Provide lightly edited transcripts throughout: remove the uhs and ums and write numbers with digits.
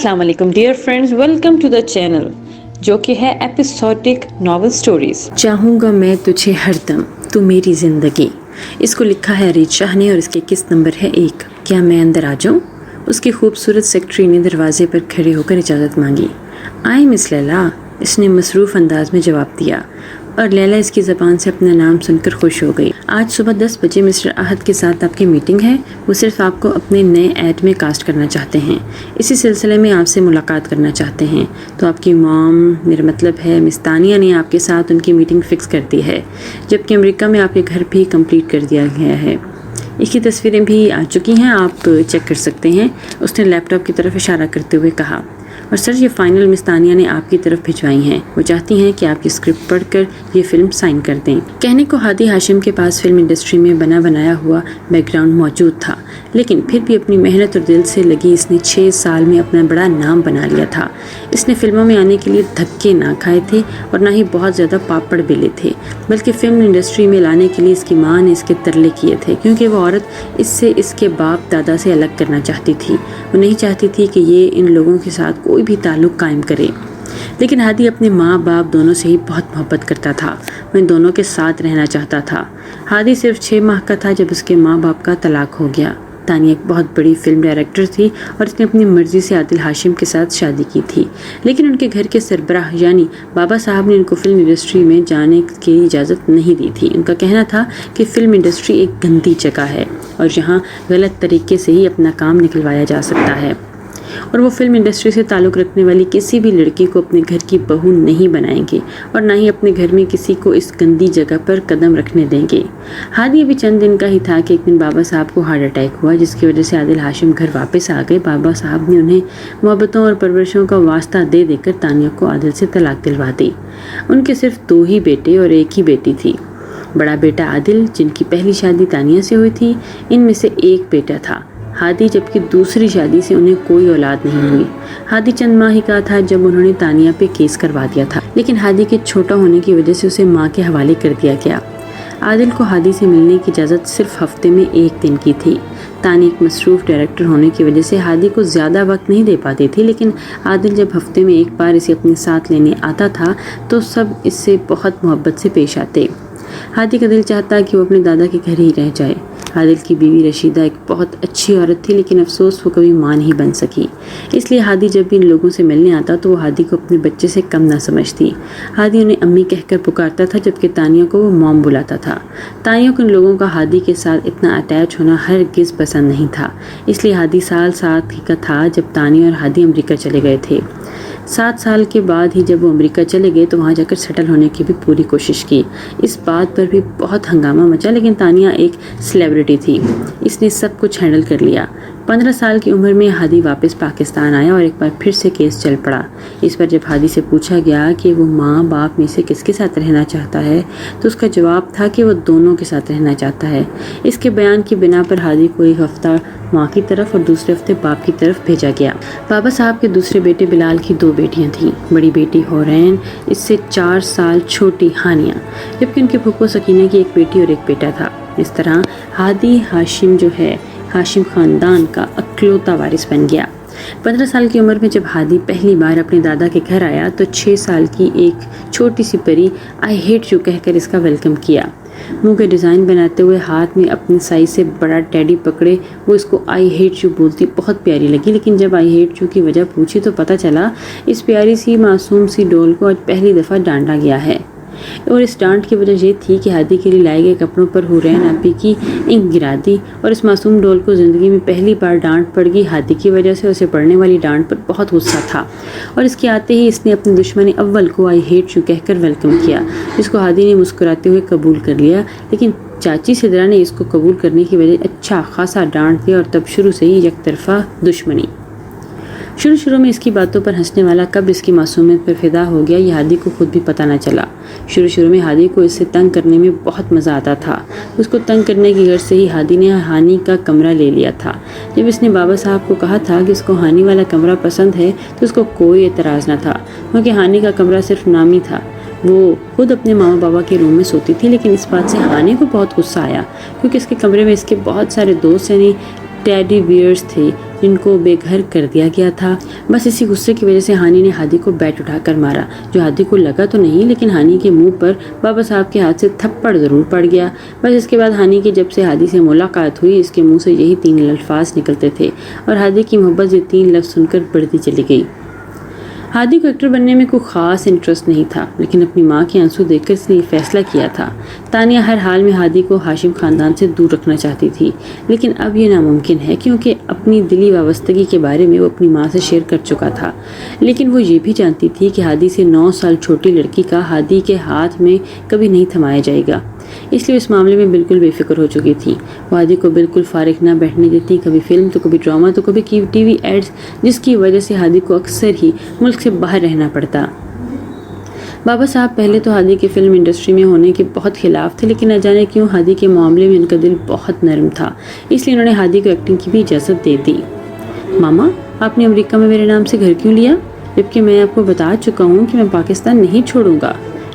السلام علیکم dear friends, welcome to the channel جو کہ ہے ایپیسوڈک ناول سٹوریز۔ چاہوں گا میں تجھے ہر دم تو میری زندگی، اس کو لکھا ہے ریت شاہ نے اور اس کے قسط نمبر ہے 1۔ کیا میں اندر آ جاؤں؟ اس کی خوبصورت سیکرٹری نے دروازے پر کھڑے ہو کر اجازت مانگی۔ آئیں مس لیلا، اس نے مصروف انداز میں جواب دیا، اور لیلا اس کی زبان سے اپنا نام سن کر خوش ہو گئی۔ آج صبح 10 بجے مسٹر احد کے ساتھ آپ کی میٹنگ ہے۔ وہ صرف آپ کو اپنے نئے ایڈ میں کاسٹ کرنا چاہتے ہیں، اسی سلسلے میں آپ سے ملاقات کرنا چاہتے ہیں۔ تو آپ کی مام، میرا مطلب ہے مس تانیہ نے آپ کے ساتھ ان کی میٹنگ فکس کر دی ہے، جبکہ امریکہ میں آپ کے گھر بھی کمپلیٹ کر دیا گیا ہے۔ اس کی تصویریں بھی آ چکی ہیں، آپ چیک کر سکتے ہیں، اس نے لیپ ٹاپ کی طرف اشارہ کرتے ہوئے کہا۔ اور سر، یہ فائنل مس تانیہ نے آپ کی طرف بھجوائی ہیں۔ وہ چاہتی ہیں کہ آپ کی اسکرپٹ پڑھ کر یہ فلم سائن کر دیں۔ کہنے کو ہادی ہاشم کے پاس فلم انڈسٹری میں بنا بنایا ہوا بیک گراؤنڈ موجود تھا، لیکن پھر بھی اپنی محنت اور دل سے لگی اس نے 6 سال میں اپنا بڑا نام بنا لیا تھا۔ اس نے فلموں میں آنے کے لیے دھکے نہ کھائے تھے اور نہ ہی بہت زیادہ پاپڑ بیلے تھے، بلکہ فلم انڈسٹری میں لانے کے لیے اس کی ماں نے اس کے ترلے کیے تھے، کیونکہ وہ عورت اس سے اس کے باپ دادا سے الگ کرنا چاہتی تھی۔ وہ نہیں چاہتی تھی کہ یہ ان لوگوں کے ساتھ کوئی بھی تعلق قائم کرے، لیکن ہادی اپنے ماں باپ دونوں سے ہی بہت محبت کرتا تھا۔ وہ ان دونوں کے ساتھ رہنا چاہتا تھا۔ ہادی صرف 6 ماہ کا تھا جب اس کے ماں باپ کا طلاق ہو گیا۔ تانیہ ایک بہت بڑی فلم ڈائریکٹر تھی اور اس نے اپنی مرضی سے عادل ہاشم کے ساتھ شادی کی تھی، لیکن ان کے گھر کے سربراہ یعنی بابا صاحب نے ان کو فلم انڈسٹری میں جانے کی اجازت نہیں دی تھی۔ ان کا کہنا تھا کہ فلم انڈسٹری ایک گندی جگہ ہے اور یہاں غلط طریقے سے ہی اپنا کام نکلوایا جا سکتا ہے، اور وہ فلم انڈسٹری سے تعلق رکھنے والی کسی بھی لڑکی کو اپنے گھر کی بہو نہیں بنائیں گے اور نہ ہی اپنے گھر میں کسی کو اس گندی جگہ پر قدم رکھنے دیں گے۔ ہادی ابھی چند دن کا ہی تھا کہ ایک دن بابا صاحب کو ہارٹ اٹیک ہوا، جس کی وجہ سے عادل ہاشم گھر واپس آ گئے۔ بابا صاحب نے انہیں محبتوں اور پرورشوں کا واسطہ دے دے کر تانیہ کو عادل سے طلاق دلوا دی۔ ان کے صرف 2 ہی بیٹے اور 1 ہی بیٹی تھی۔ بڑا بیٹا عادل، جن کی پہلی شادی تانیہ سے ہوئی تھی، ان میں سے 1 بیٹا تھا ہادی، جبکہ دوسری شادی سے انہیں کوئی اولاد نہیں ہوئی۔ ہادی چند ماہ ہی کا تھا جب انہوں نے تانیہ پہ کیس کروا دیا تھا، لیکن ہادی کے چھوٹا ہونے کی وجہ سے اسے ماں کے حوالے کر دیا گیا۔ عادل کو ہادی سے ملنے کی اجازت صرف ہفتے میں 1 دن کی تھی۔ تانیہ ایک مصروف ڈائریکٹر ہونے کی وجہ سے ہادی کو زیادہ وقت نہیں دے پاتی تھی، لیکن عادل جب ہفتے میں 1 بار اسے اپنے ساتھ لینے آتا تھا تو سب اس سے بہت محبت سے پیش آتے۔ ہادی کا دل چاہتا کہ وہ اپنے دادا کے گھر ہی رہ جائے۔ عادل کی بیوی رشیدہ ایک بہت اچھی عورت تھی، لیکن افسوس وہ کبھی ماں نہیں بن سکی، اس لیے ہادی جب بھی ان لوگوں سے ملنے آتا تو وہ ہادی کو اپنے بچے سے کم نہ سمجھتی۔ ہادی انہیں امی کہہ کر پکارتا تھا، جبکہ تانیہ کو وہ موم بلاتا تھا۔ تانیہ کو ان لوگوں کا ہادی کے ساتھ اتنا اٹیچ ہونا ہرگز پسند نہیں تھا، اس لیے ہادی سال کا تھا جب تانیہ اور ہادی امریکہ چلے گئے تھے۔ 7 سال کے بعد ہی جب وہ امریکہ چلے گئے تو وہاں جا کر سیٹل ہونے کی بھی پوری کوشش کی۔ اس بات پر بھی بہت ہنگامہ مچا، لیکن تانیہ ایک سیلیبریٹی تھی، اس نے سب کچھ ہینڈل کر لیا۔ 15 سال کی عمر میں ہادی واپس پاکستان آیا اور ایک بار پھر سے کیس چل پڑا۔ اس پر جب ہادی سے پوچھا گیا کہ وہ ماں باپ میں سے کس کے ساتھ رہنا چاہتا ہے تو اس کا جواب تھا کہ وہ دونوں کے ساتھ رہنا چاہتا ہے۔ اس کے بیان کی بنا پر ہادی کو 1 ہفتہ ماں کی طرف اور دوسرے ہفتے باپ کی طرف بھیجا گیا۔ بابا صاحب کے دوسرے بیٹے بلال کی 2 بیٹیاں تھیں، بڑی بیٹی حورین، اس سے 4 سال چھوٹی ہانیہ، جبکہ ان کے پھپھو سکینہ کی 1 بیٹی اور 1 بیٹا تھا۔ اس طرح ہادی ہاشم جو ہے ہاشم خاندان کا اکلوتا وارث بن گیا۔ 15 سال کی عمر میں جب ہادی پہلی بار اپنے دادا کے گھر آیا تو 6 سال کی ایک چھوٹی سی پری آئی ہیٹ یو کہہ کر اس کا ویلکم کیا۔ منہ کے ڈیزائن بناتے ہوئے ہاتھ میں اپنی سائز سے بڑا ٹیڈی پکڑے وہ اس کو آئی ہیٹ یو بولتی بہت پیاری لگی، لیکن جب آئی ہیٹ یو کی وجہ پوچھی تو پتہ چلا اس پیاری سی معصوم سی ڈول کو آج پہلی دفعہ ڈانٹا گیا ہے، اور اس ڈانٹ کی وجہ یہ تھی کہ ہادی کے لیے لائے گئے کپڑوں پر حورین آپی کی انک گرا دی، اور اس معصوم ڈول کو زندگی میں پہلی بار ڈانٹ پڑ گئی ہادی کی وجہ سے۔ اسے پڑنے والی ڈانٹ پر بہت غصہ تھا اور اس کے آتے ہی اس نے اپنے دشمن اول کو آئی ہیٹ یو کہہ کر ویلکم کیا، جس کو ہادی نے مسکراتے ہوئے قبول کر لیا، لیکن چاچی سدرا نے اس کو قبول کرنے کی وجہ اچھا خاصا ڈانٹ دیا، اور تب شروع سے ہی یک طرفہ دشمنی۔ شروع میں اس کی باتوں پر ہنسنے والا کب اس کی معصومیت پر فدا ہو گیا یہ ہادی کو خود بھی پتہ نہ چلا۔ شروع میں ہادی کو اس سے تنگ کرنے میں بہت مزہ آتا تھا۔ اس کو تنگ کرنے کی غرض سے ہی ہادی نے ہانی کا کمرہ لے لیا تھا۔ جب اس نے بابا صاحب کو کہا تھا کہ اس کو ہانی والا کمرہ پسند ہے تو اس کو کوئی اعتراض نہ تھا، کیونکہ ہانی کا کمرہ صرف نامی تھا۔ وہ خود اپنے ماما بابا کے روم میں سوتی تھی، لیکن اس بات سے ہانی کو بہت غصہ آیا، کیونکہ اس کے کمرے میں اس کے بہت سارے دوست یعنی ٹیڈی بیئرز تھے جن کو بے گھر کر دیا گیا تھا۔ بس اسی غصے کی وجہ سے ہانی نے ہادی کو بیٹ اٹھا کر مارا، جو ہادی کو لگا تو نہیں لیکن ہانی کے منہ پر بابا صاحب کے ہاتھ سے تھپڑ ضرور پڑ گیا۔ بس اس کے بعد ہانی کی جب سے ہادی سے ملاقات ہوئی اس کے منہ سے یہی 3 الفاظ نکلتے تھے اور ہادی کی محبت یہ 3 لفظ سن کر بڑھتی چلی گئی۔ ہادی کو ایکٹر بننے میں کوئی خاص انٹرسٹ نہیں تھا، لیکن اپنی ماں کے آنسو دیکھ کر اس نے یہ فیصلہ کیا تھا۔ تانیہ ہر حال میں ہادی کو ہاشم خاندان سے دور رکھنا چاہتی تھی، لیکن اب یہ ناممکن ہے کیونکہ اپنی دلی وابستگی کے بارے میں وہ اپنی ماں سے شیئر کر چکا تھا۔ لیکن وہ یہ بھی جانتی تھی کہ ہادی سے 9 سال چھوٹی لڑکی کا ہادی کے ہاتھ میں کبھی نہیں تھمایا جائے گا، اس لیے اس معاملے میں بالکل بے فکر ہو چکی تھی۔ وہ ہادی کو بالکل فارغ نہ بیٹھنے دیتی، کبھی فلم تو کبھی ڈرامہ تو کبھی ٹی وی ایڈز، جس کی وجہ سے ہادی کو اکثر ہی ملک سے باہر رہنا پڑتا۔ بابا صاحب پہلے تو ہادی کے فلم انڈسٹری میں ہونے کے بہت خلاف تھے، لیکن نہ جانے کیوں ہادی کے معاملے میں ان کا دل بہت نرم تھا، اس لیے انہوں نے ہادی کو ایکٹنگ کی بھی اجازت دے دی۔ ماما، آپ نے امریکہ میں میرے نام سے گھر کیوں لیا، جبکہ میں آپ کو بتا چکا ہوں کہ میں پاکستان نہیں چھوڑوں گا؟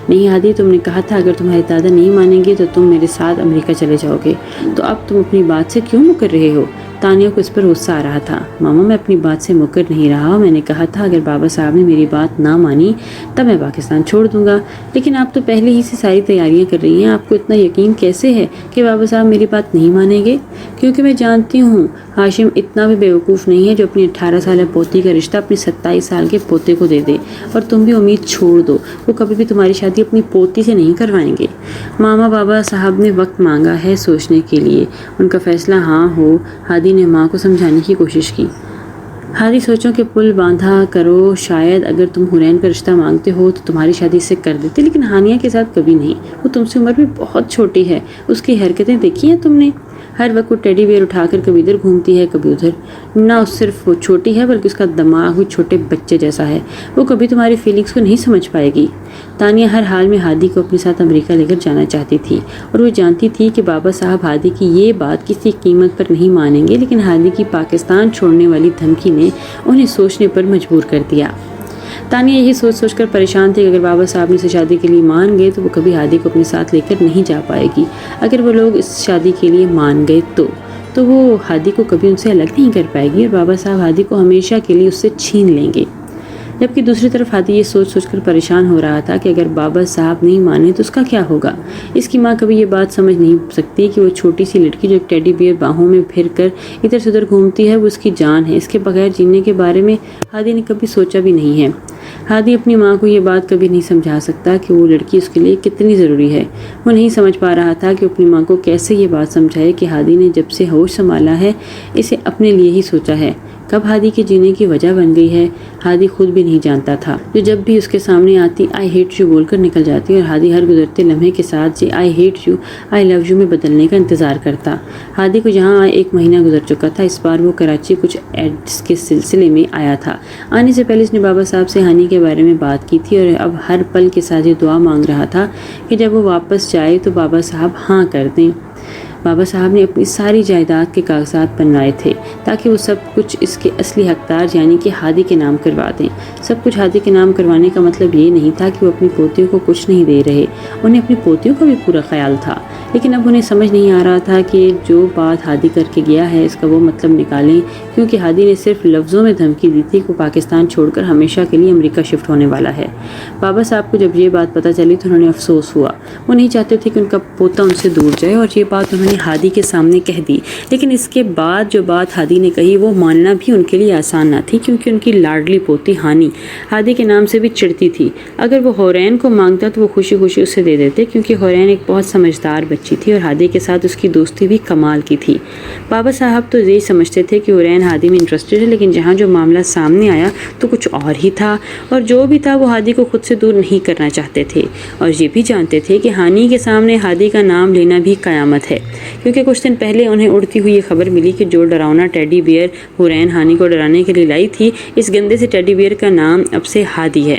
نہیں ہادی، تم نے کہا تھا اگر تمہارے دادا نہیں مانیں گے تو تم میرے ساتھ امریکہ چلے جاؤ گے، تو اب تم اپنی بات سے کیوں مکر رہے ہو؟ تانیہ کو اس پر غصہ آ رہا تھا۔ ماما، میں اپنی بات سے مکر نہیں رہا، میں نے کہا تھا اگر بابا صاحب نے میری بات نہ مانی تب میں پاکستان چھوڑ دوں گا، لیکن آپ تو پہلے ہی سے ساری تیاریاں کر رہی ہیں، آپ کو اتنا یقین کیسے ہے کہ بابا صاحب میری بات نہیں مانیں گے؟ کیونکہ میں جانتی ہوں ہاشم اتنا بھی بیوقوف نہیں ہے جو اپنی 18 سالہ پوتی کا رشتہ اپنی 27 سال کے پوتے کو دے دے، اور تم بھی امید چھوڑ دو، وہ کبھی بھی تمہاری شادی اپنی پوتی سے نہیں کروائیں گے۔ ماما، بابا صاحب نے وقت مانگا ہے سوچنے کے لیے، ان کا فیصلہ ہاں ہو۔ ہادی نے ماں کو سمجھانے کی کوشش کی۔ ہادی، سوچوں کے پل باندھا کرو، شاید اگر تم حرین کا رشتہ مانگتے ہو تو تمہاری شادی اس سے کر دیتے، لیکن ہانیہ کے ساتھ کبھی نہیں، وہ تم سے عمر میں بہت چھوٹی ہے، اس کی حرکتیں دیکھی ہیں تم نے؟ ہر وقت وہ ٹیڈی بیئر اٹھا کر کبھی ادھر گھومتی ہے کبھی ادھر، نہ صرف وہ چھوٹی ہے بلکہ اس کا دماغ بھی چھوٹے بچے جیسا ہے، وہ کبھی تمہاری فیلنگز کو نہیں سمجھ پائے گی۔ تانیہ ہر حال میں ہادی کو اپنے ساتھ امریکہ لے کر جانا چاہتی تھی، اور وہ جانتی تھی کہ بابا صاحب ہادی کی یہ بات کسی قیمت پر نہیں مانیں گے، لیکن ہادی کی پاکستان چھوڑنے والی دھمکی نے انہیں سوچنے پر مجبور کر دیا۔ تانیہ یہی سوچ کر پریشان تھی کہ اگر بابا صاحب نے اسے شادی کے لیے مان گئے تو وہ کبھی ہادی کو اپنے ساتھ لے کر نہیں جا پائے گی، اگر وہ لوگ اس شادی کے لیے مان گئے تو وہ ہادی کو کبھی ان سے الگ نہیں کر پائے گی، اور بابا صاحب ہادی کو ہمیشہ کے لیے اس سے چھین لیں گے۔ جبکہ دوسری طرف ہادی یہ سوچ کر پریشان ہو رہا تھا کہ اگر بابا صاحب نہیں مانے تو اس کا کیا ہوگا۔ اس کی ماں کبھی یہ بات سمجھ نہیں سکتی کہ وہ چھوٹی سی لڑکی جو ایک ٹیڈی بیئر باہوں میں پھر کر ادھر سے ادھر گھومتی ہے وہ اس کی جان ہے، اس کے بغیر جینے کے بارے میں ہادی نے کبھی سوچا بھی نہیں ہے۔ ہادی اپنی ماں کو یہ بات کبھی نہیں سمجھا سکتا کہ وہ لڑکی اس کے لیے کتنی ضروری ہے۔ وہ نہیں سمجھ پا رہا تھا کہ اپنی ماں کو کیسے یہ بات سمجھائے کہ ہادی نے جب سے ہوش سنبھالا ہے اسے اپنے لیے ہی سوچا ہے۔ کب ہادی کے جینے کی وجہ بن گئی ہے ہادی خود بھی نہیں جانتا تھا، جو جب بھی اس کے سامنے آتی آئی ہیٹ یو بول کر نکل جاتی، اور ہادی ہر گزرتے لمحے کے ساتھ یہ I hate you I love you میں بدلنے کا انتظار کرتا۔ ہادی کو یہاں 1 مہینہ گزر چکا تھا، اس بار وہ کراچی کچھ ایڈس کے سلسلے میں آیا تھا۔ آنے سے پہلے اس نے بابا صاحب سے ہانی کے بارے میں بات کی تھی، اور اب ہر پل کے ساتھ یہ دعا مانگ رہا تھا کہ جب وہ واپس جائے تو بابا صاحب ہاں کر دیں۔ بابا صاحب نے اپنی ساری جائیداد کے کاغذات بنوائے تھے تاکہ وہ سب کچھ اس کے اصلی حقدار یعنی کہ ہادی کے نام کروا دیں۔ سب کچھ ہادی کے نام کروانے کا مطلب یہ نہیں تھا کہ وہ اپنی پوتیوں کو کچھ نہیں دے رہے، انہیں اپنی پوتیوں کا بھی پورا خیال تھا، لیکن اب انہیں سمجھ نہیں آ رہا تھا کہ جو بات ہادی کر کے گیا ہے اس کا وہ مطلب نکالیں، کیونکہ ہادی نے صرف لفظوں میں دھمکی دی تھی کہ وہ پاکستان چھوڑ کر ہمیشہ کے لیے امریکہ شفٹ ہونے والا ہے۔ بابا صاحب کو جب یہ بات پتہ چلی تو انہوں نے افسوس ہوا، وہ نہیں چاہتے تھے کہ ان کا پوتا ان سے دور جائے، اور یہ بات انہوں نے ہادی کے سامنے کہہ دی، لیکن اس کے بعد جو بات ہادی نے کہی وہ ماننا بھی ان کے لیے آسان نہ تھی، کیونکہ ان کی لاڈلی پوتی ہانی ہادی کے نام سے بھی چڑھتی تھی۔ اگر وہ حورین کو مانگتا تو وہ خوشی خوشی اسے دے دیتے، کیونکہ حورین ایک بہت سمجھدار بچی تھی اور ہادی کے ساتھ اس کی دوستی بھی کمال کی تھی۔ بابا صاحب تو یہی سمجھتے تھے کہ حورین ہادی میں انٹرسٹڈ ہے، لیکن جہاں جو معاملہ سامنے آیا تو کچھ اور ہی تھا، اور جو بھی تھا وہ ہادی کو خود سے دور نہیں کرنا چاہتے تھے، اور یہ بھی جانتے تھے کہ ہانی کے سامنے ہادی کا نام لینا بھی قیامت ہے، کیونکہ کچھ دن پہلے انہیں اڑتی ہوئی یہ خبر ملی کہ جو ڈراؤنا ٹیڈی بیئر حورین ہانی کو ڈرانے کے لیے لائی تھی، اس گندے سے ٹیڈی بیئر کا نام اب سے ہادی ہے۔